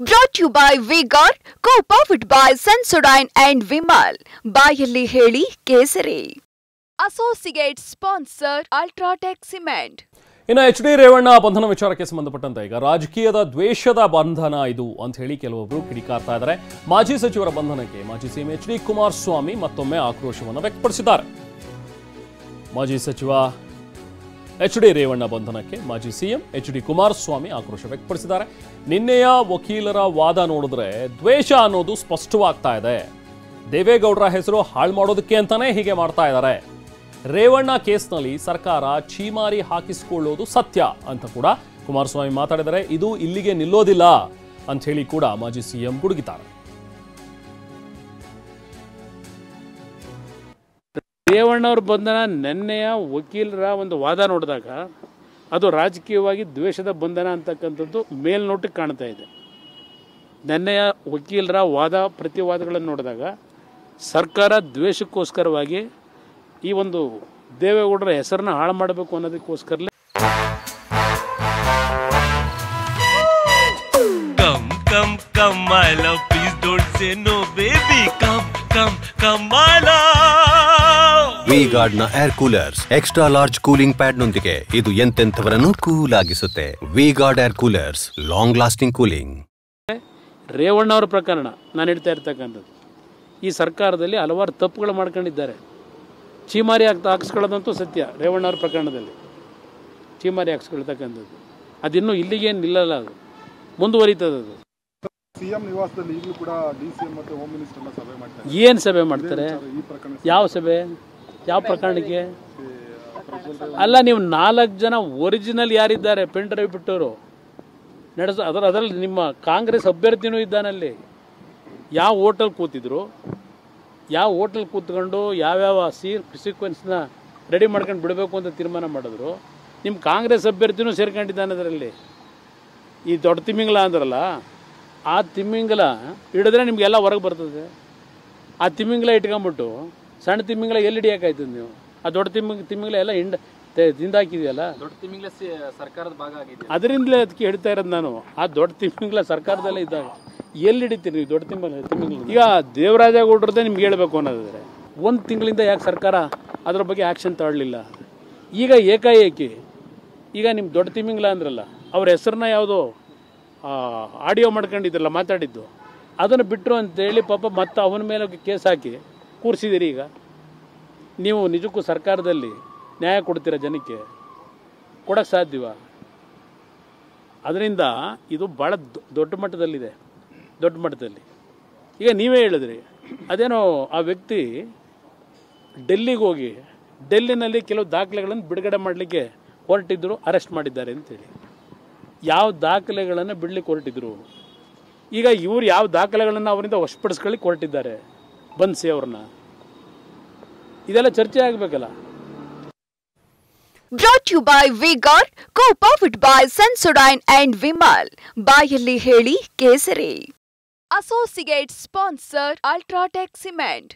Brought to you by V-Guard, co-powered by Sensodyne and Vimal. ಬಾಯಲ್ಲಿ ಹೇಳಿ ಕೇಸರಿ. Associate sponsor Ultratech Cement. ಇನ್ನು H D Revanna ಬಂಧನ ವಿಚಾರಕ್ಕೆ ಸಂಬಂಧಪಟ್ಟಂತೆ ಈಗ ರಾಜಕೀಯದ ದ್ವೇಷದ ಬಂಧನ ಇದು ಅಂತ ಹೇಳಿ ಕೆಲವೊಬ್ಬರು ಕಿಡಿಕಾರ್ತಾ ಇದ್ದಾರೆ. ಮಾಜಿ ಸಚಿವರ ಬಂಧನಕ್ಕೆ ಮಾಜಿ ಸಿಎಂ ಎಚ್ ಡಿ ಕುಮಾರಸ್ವಾಮಿ ಮತ್ತೊಮ್ಮೆ ಆಕ್ರೋಶವನ್ನು ವ್ಯಕ್ತಪಡಿಸಿದ್ದಾರೆ. ಮಾಜಿ ಸಚಿವ ಎಚ್ ಡಿ ರೇವಣ್ಣ ಬಂಧನಕ್ಕೆ ಮಾಜಿ ಸಿಎಂ ಎಚ್ ಡಿ ಕುಮಾರಸ್ವಾಮಿ ಆಕ್ರೋಶ ವ್ಯಕ್ತಪಡಿಸಿದ್ದಾರೆ. ನಿನ್ನೆಯ ವಕೀಲರ ವಾದ ನೋಡಿದ್ರೆ ದ್ವೇಷ ಅನ್ನೋದು ಸ್ಪಷ್ಟವಾಗ್ತಾ ಇದೆ. ದೇವೇಗೌಡರ ಹೆಸರು ಹಾಳು ಮಾಡೋದಕ್ಕೆ ಅಂತಾನೆ ಹೀಗೆ ಮಾಡ್ತಾ ಇದ್ದಾರೆ. ರೇವಣ್ಣ ಕೇಸ್ನಲ್ಲಿ ಸರ್ಕಾರ ಛೀಮಾರಿ ಹಾಕಿಸಿಕೊಳ್ಳೋದು ಸತ್ಯ ಅಂತ ಕೂಡ ಕುಮಾರಸ್ವಾಮಿ ಮಾತಾಡಿದರೆ ಇದು ಇಲ್ಲಿಗೆ ನಿಲ್ಲೋದಿಲ್ಲ ಅಂತ ಹೇಳಿ ಕೂಡ ಮಾಜಿ ಸಿಎಂ ಗುಡುಗಿದ್ದಾರೆ. ರೇವಣ್ಣವ್ರ ಬಂಧನ ನೆನ್ನೆಯ ವಕೀಲರ ಒಂದು ವಾದ ನೋಡಿದಾಗ ಅದು ರಾಜಕೀಯವಾಗಿ ದ್ವೇಷದ ಬಂಧನ ಅಂತಕ್ಕಂಥದ್ದು ಮೇಲ್ನೋಟಕ್ಕೆ ಕಾಣ್ತಾ ಇದೆ. ನೆನ್ನೆಯ ವಕೀಲರ ವಾದ ಪ್ರತಿವಾದಗಳನ್ನು ನೋಡಿದಾಗ ಸರ್ಕಾರ ದ್ವೇಷಕ್ಕೋಸ್ಕರವಾಗಿ ಈ ಒಂದು ದೇವೇಗೌಡರ ಹೆಸರನ್ನ ಹಾಳು ಮಾಡಬೇಕು ಅನ್ನೋದಕ್ಕೋಸ್ಕರಲೇ Come, come, my love, please don't say no, baby. Come, my love. V-Guard ನ air coolers extra large cooling pad ನೊಂದಿಗೆ ಇದು ಎಂತೆಂಥವರನ್ನು ಕೂಲ್ ಆಗಿಸುತ್ತೆ. V-Guard air coolers, long lasting cooling. ರೇವಣ್ಣವರ ಪ್ರಕರಣ ನಾನು ಹೇಳ್ತಾ ಇರ್ತಕ್ಕಂಥದ್ದು, ಈ ಸರ್ಕಾರದಲ್ಲಿ ಹಲವಾರು ತಪ್ಪುಗಳು ಮಾಡ್ಕೊಂಡಿದ್ದಾರೆ. ಚೀಮಾರಿ ಹಾಕಿಸ್ಕೊಳ್ಳೋದಂತೂ ಸತ್ಯ. ರೇವಣ್ಣವ್ರ ಪ್ರಕರಣದಲ್ಲಿ ಚೀಮಾರಿ ಹಾಕಿಸ್ಕೊಳ್ತಕ್ಕಂಥದ್ದು ಅದಿನ್ನೂ ಇಲ್ಲಿಗೆ ನಿಲ್ಲಲ್ಲ, ಅದು ಮುಂದುವರಿತದೆ. ಅದು ಸಿಎಂ ನಿವಾಸದಲ್ಲಿ ಈಗಲೂ ಕೂಡ ಡಿಸಿಎಂ ಮತ್ತು ಹೋಮ್ ಮಿನಿಸ್ಟರ್ನ ಸಭೆ ಮಾಡ್ತಾರೆ. ಏನು ಸಭೆ ಮಾಡ್ತಾರೆ? ಯಾವ ಸಭೆ? ಯಾವ ಪ್ರಕರಣಕ್ಕೆ? ಅಲ್ಲ, ನೀವು 4 ಜನ ಒರಿಜಿನಲ್ ಯಾರಿದ್ದಾರೆ ಪೆನ್ ಡ್ರೈವ್ ಬಿಟ್ಟವರು ಅದರಲ್ಲಿ ನಿಮ್ಮ ಕಾಂಗ್ರೆಸ್ ಅಭ್ಯರ್ಥಿನೂ ಇದ್ದಾನಲ್ಲಿ. ಯಾವ ಹೋಟೆಲ್ ಕೂತಿದ್ರು, ಯಾವ ಹೋಟೆಲ್ ಕೂತ್ಕೊಂಡು ಯಾವ್ಯಾವ ಸೀಕ್ವೆನ್ಸ್ನ ರೆಡಿ ಮಾಡ್ಕೊಂಡು ಬಿಡಬೇಕು ಅಂತ ತೀರ್ಮಾನ ಮಾಡಿದ್ರು. ನಿಮ್ಮ ಕಾಂಗ್ರೆಸ್ ಅಭ್ಯರ್ಥಿನೂ ಸೇರ್ಕೊಂಡಿದ್ದಾನೆ ಅದರಲ್ಲಿ. ಈ ದೊಡ್ಡ ತಿಮ್ಮಿಂಗಲ ಅಂದ್ರಲ್ಲ, ಆ ತಿಮ್ಮಿಂಗಲ ಹಿಡಿದ್ರೆ ನಿಮಗೆಲ್ಲ ಹೊರಗೆ ಬರ್ತದೆ. ಆ ತಿಮ್ಮಿಂಗಲ ಇಟ್ಕೊಂಬಿಟ್ಟು ಸಣ್ಣ ತಿಮ್ಮಿಂಗಲ ಎಲ್ಲಿ ಹಿಡಿಯೋಕ್ಕಾಯ್ತದೆ ನೀವು? ಆ ದೊಡ್ಡ ತಿಮ್ಮಿಂಗಲ ಎಲ್ಲ ತಿಂದಾಕಿದೆಯಲ್ಲ, ದೊಡ್ಡ ತಿಮ್ಮಿಂಗಲ ಸರ್ಕಾರದ ಭಾಗ ಆಗಿದೆ. ಅದರಿಂದಲೇ ಅದಕ್ಕೆ ಹಿಡಿತಾ ಇರೋದು ನಾನು. ಆ ದೊಡ್ಡ ತಿಮ್ಮಿಂಗಲ ಸರ್ಕಾರದಲ್ಲೇ ಇದ್ದಾಗ ಎಲ್ಲಿ ಹಿಡಿತೀರಿ ನೀವು ದೊಡ್ಡ ತಿಮ್ಮಿಂಗಲ? ಈಗ ದೇವರಾಜೇಗೌಡರದ್ದೇ ನಿಮ್ಗೆ ಹೇಳಬೇಕು ಅನ್ನೋದಾದರೆ 1 ತಿಂಗಳಿಂದ ಯಾಕೆ ಸರ್ಕಾರ ಅದ್ರ ಬಗ್ಗೆ ಆ್ಯಕ್ಷನ್ ತಗೊಳ್ಳಿಲ್ಲ? ಈಗ ಏಕಾಏಕಿ ಈಗ ನಿಮ್ಮ ದೊಡ್ಡ ತಿಮ್ಮಿಂಗಲ ಅಂದ್ರಲ್ಲ, ಅವ್ರ ಹೆಸರನ್ನ ಯಾವುದೋ ಆಡಿಯೋ ಮಾಡ್ಕೊಂಡಿದ್ರಲ್ಲ ಮಾತಾಡಿದ್ದು, ಅದನ್ನು ಬಿಟ್ಟರು ಅಂತೇಳಿ ಪಾಪ ಮತ್ತೆ ಅವನ ಮೇಲೆ ಕೇಸ್ ಹಾಕಿ ಕೂರಿಸಿದಿರಿ. ಈಗ ನೀವು ನಿಜಕ್ಕೂ ಸರ್ಕಾರದಲ್ಲಿ ನ್ಯಾಯ ಕೊಡ್ತೀರಾ ಜನಕ್ಕೆ? ಕೊಡೋಕ್ಕೆ ಸಾಧ್ಯವ? ಅದರಿಂದ ಇದು ಭಾಳ ದೊಡ್ಡ ಮಟ್ಟದಲ್ಲಿದೆ. ದೊಡ್ಡ ಮಟ್ಟದಲ್ಲಿ ಈಗ ನೀವೇ ಹೇಳಿದ್ರಿ, ಅದೇನೋ ಆ ವ್ಯಕ್ತಿ ಡೆಲ್ಲಿಗೆ ಹೋಗಿ ಡೆಲ್ಲಿನಲ್ಲಿ ಕೆಲವು ದಾಖಲೆಗಳನ್ನು ಬಿಡುಗಡೆ ಮಾಡಲಿಕ್ಕೆ ಹೊರಟಿದ್ರು, ಅರೆಸ್ಟ್ ಮಾಡಿದ್ದಾರೆ ಅಂತೇಳಿ. ಯಾವ ದಾಖಲೆಗಳನ್ನು ಬಿಡಲಿಕ್ಕೆ ಹೊರಟಿದ್ರು? ಈಗ ಇವ್ರು ಯಾವ ದಾಖಲೆಗಳನ್ನು ಅವರಿಂದ ವಶಪಡಿಸ್ಕೊಳ್ಳಿಕ್ಕೆ ಹೊರಟಿದ್ದಾರೆ ಬನ್ಸಿ ಅವ್ರನ್ನ? ಇದೆಲ್ಲ ಚರ್ಚೆ ಆಗಬೇಕಲ್ಲ. Brought to you by V-Guard, co-powered by Sensodyne and Vimal. ಬಾಯಲ್ಲಿ ಹೇಳಿ ಕೇಸರಿ. Associate sponsor Ultratech Cement.